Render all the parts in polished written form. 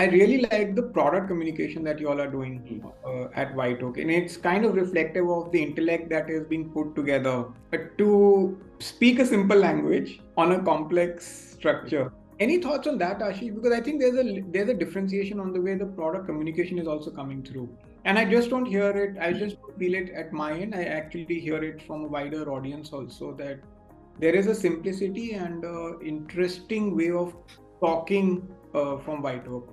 I really like the product communication that you all are doing at White Oak, and it's kind of reflective of the intellect that is being put together to speak a simple language on a complex structure. Any thoughts on that, Ashish? Because I think there's a differentiation on the way the product communication is also coming through. And I just don't hear it. I just don't feel it at my end. I actually hear it from a wider audience also, that there is a simplicity and interesting way of talking from White Oak.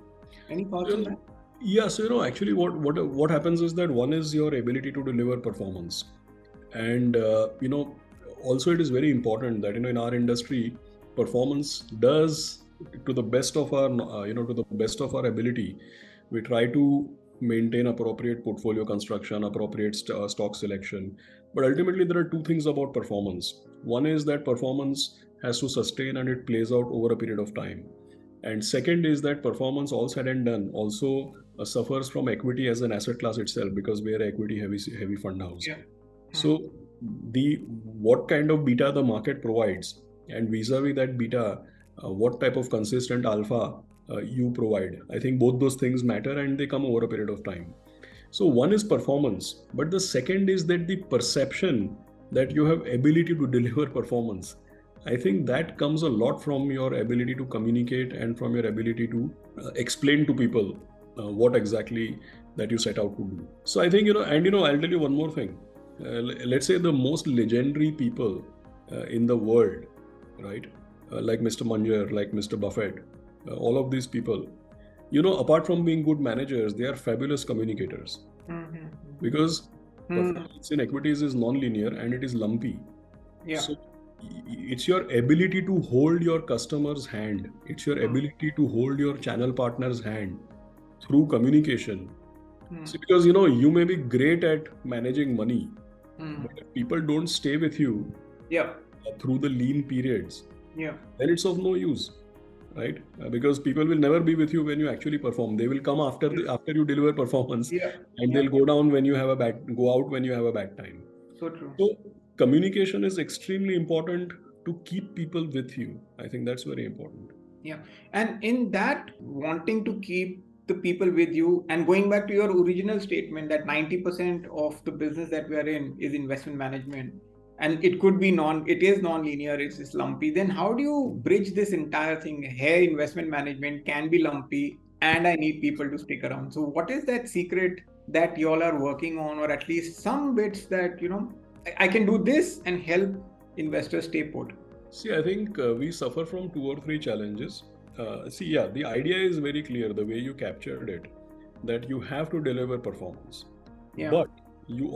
Any thoughts on that? Yeah, so actually, what happens is that one is your ability to deliver performance, and also it is very important that in our industry, performance does, to the best of our to the best of our ability, we try to maintain appropriate portfolio construction, appropriate stock selection. But ultimately, there are two things about performance. One is that performance has to sustain and it plays out over a period of time. And second is that performance, all said and done, also suffers from equity as an asset class itself, because we are an equity heavy fund house. Yeah. So the what kind of beta the market provides, and vis-a-vis that beta, what type of consistent alpha you provide. I think both those things matter and they come over a period of time. So one is performance, but the second is that the perception that you have ability to deliver performance. I think that comes a lot from your ability to communicate and from your ability to explain to people what exactly that you set out to do. So I think, I'll tell you one more thing. Let's say the most legendary people in the world, right? Like Mr. Munger, like Mr. Buffett, all of these people, apart from being good managers, they are fabulous communicators. Because performance in equities is non-linear and it is lumpy. Yeah. So it's your ability to hold your customer's hand. It's your ability to hold your channel partner's hand through communication. So because, you may be great at managing money, but if people don't stay with you through the lean periods, then it's of no use, right? Because people will never be with you when you actually perform. They will come after you deliver performance, and they'll go down when you have go out when you have a bad time. So true. So communication is extremely important to keep people with you. I think that's very important. Yeah. And in that, wanting to keep the people with you, and going back to your original statement that 90% of the business that we are in is investment management, and it is non-linear, it's lumpy, then how do you bridge this entire thing? Hey, investment management can be lumpy and I need people to stick around. So what is that secret that you all are working on, or at least some bits that, I can do this and help investors stay put? See, I think we suffer from 2 or 3 challenges. The idea is very clear, the way you captured it, that you have to deliver performance. Yeah. But you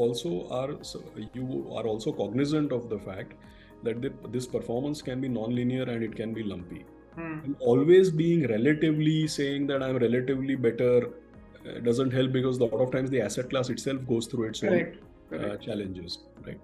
are also cognizant of the fact that this performance can be non-linear and it can be lumpy. And always being relatively saying that I'm relatively better doesn't help, because a lot of times the asset class itself goes through its own challenges, right?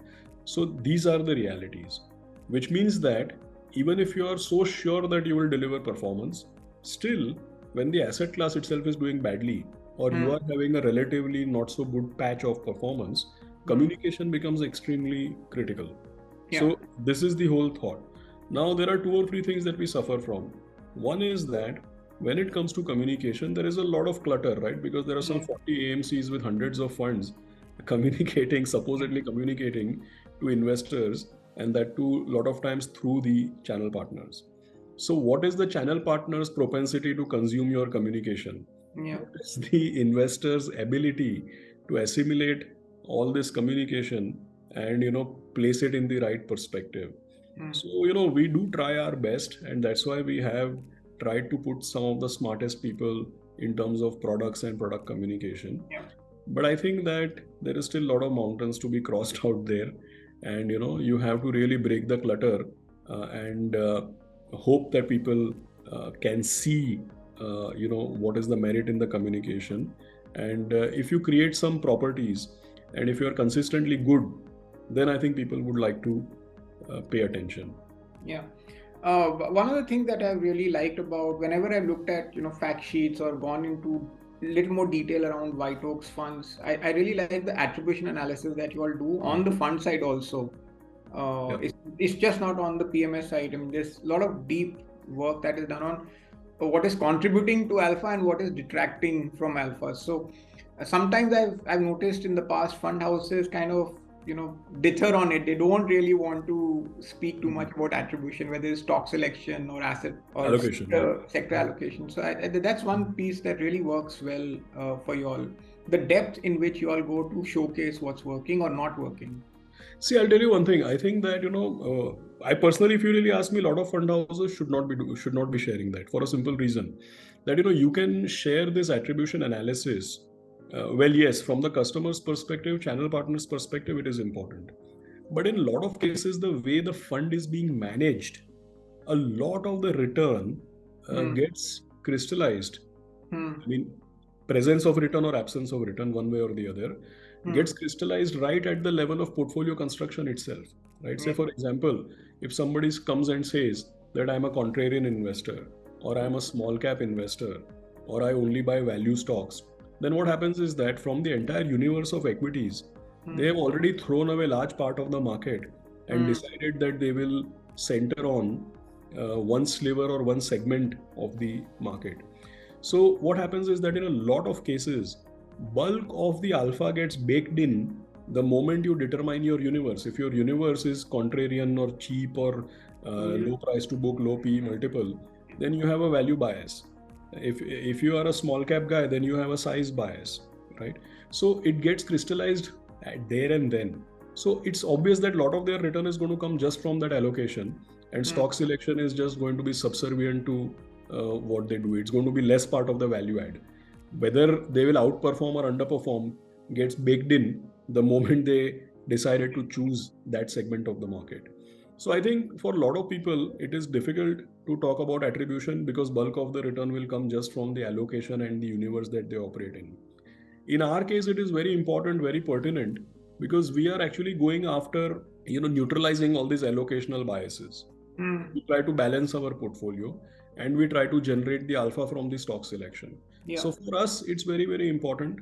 So these are the realities, which means that even if you are so sure that you will deliver performance, still when the asset class itself is doing badly, or you are having a relatively not so good patch of performance, communication becomes extremely critical. Yeah. So this is the whole thought. Now there are 2 or 3 things that we suffer from. One is that when it comes to communication, there is a lot of clutter, right? Because there are some 40 AMCs with hundreds of funds supposedly communicating to investors, and that too a lot of times through the channel partners. So what is the channel partner's propensity to consume your communication? Yeah. What is the investor's ability to assimilate all this communication and place it in the right perspective? So we do try our best, and that's why we have tried to put some of the smartest people in terms of products and product communication. Yeah. But I think that there is still a lot of mountains to be crossed out there, and you have to really break the clutter and hope that people can see what is the merit in the communication. And if you create some properties and if you are consistently good, then I think people would like to pay attention. Yeah. One of the things that I've really liked about whenever I've looked at fact sheets or gone into a little more detail around White Oak's funds, I really like the attribution analysis that you all do on the fund side also. It's just not on the PMS side. I mean, there's a lot of deep work that is done on what is contributing to alpha and what is detracting from alpha. So sometimes I've noticed in the past fund houses kind of deter on it. They don't really want to speak too much about attribution, whether it's stock selection or asset or Allocation, yeah. sector allocation. So that's one piece that really works well for you all. The depth in which you all go to showcase what's working or not working. See, I'll tell you one thing. I think that I personally, if you really ask me, a lot of fund houses should not be sharing that for a simple reason, that you can share this attribution analysis. Well, yes, from the customer's perspective, channel partner's perspective, it is important. But in a lot of cases, the way the fund is being managed, a lot of the return gets crystallized. I mean, presence of return or absence of return, one way or the other, gets crystallized right at the level of portfolio construction itself. Right? Say, for example, if somebody comes and says that I'm a contrarian investor, or I'm a small cap investor, or I only buy value stocks, then what happens is that from the entire universe of equities, they have already thrown away large part of the market and decided that they will center on one sliver or one segment of the market. So what happens is that in a lot of cases, bulk of the alpha gets baked in the moment you determine your universe. If your universe is contrarian or cheap or low price to book, low PE multiple, then you have a value bias. If you are a small cap guy, then you have a size bias, right? So it gets crystallized at there and then. So it's obvious that a lot of their return is going to come just from that allocation, and stock selection is just going to be subservient to what they do. It's going to be less part of the value add. Whether they will outperform or underperform gets baked in the moment they decided to choose that segment of the market. So I think for a lot of people, it is difficult to talk about attribution because bulk of the return will come just from the allocation and the universe that they operate in. In our case, it is very important, very pertinent, because we are actually going after neutralizing all these allocational biases. We try to balance our portfolio and we try to generate the alpha from the stock selection. So for us, it's very, very important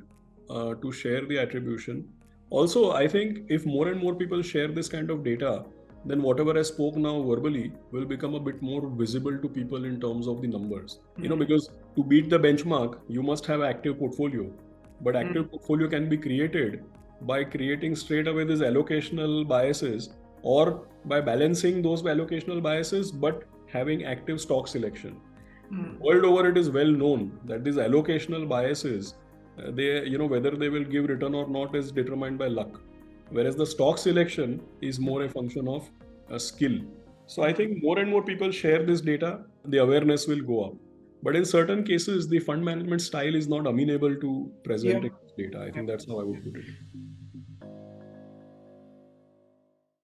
to share the attribution. Also, I think if more and more people share this kind of data, then whatever I spoke now verbally will become a bit more visible to people in terms of the numbers. Because to beat the benchmark, you must have active portfolio. But active portfolio can be created by creating straight away these allocational biases, or by balancing those allocational biases but having active stock selection. World over, it is well known that these allocational biases, they whether they will give return or not is determined by luck, whereas the stock selection is more a function of a skill. So I think more and more people share this data, the awareness will go up. But in certain cases, the fund management style is not amenable to presenting this data. I think that's how I would put it.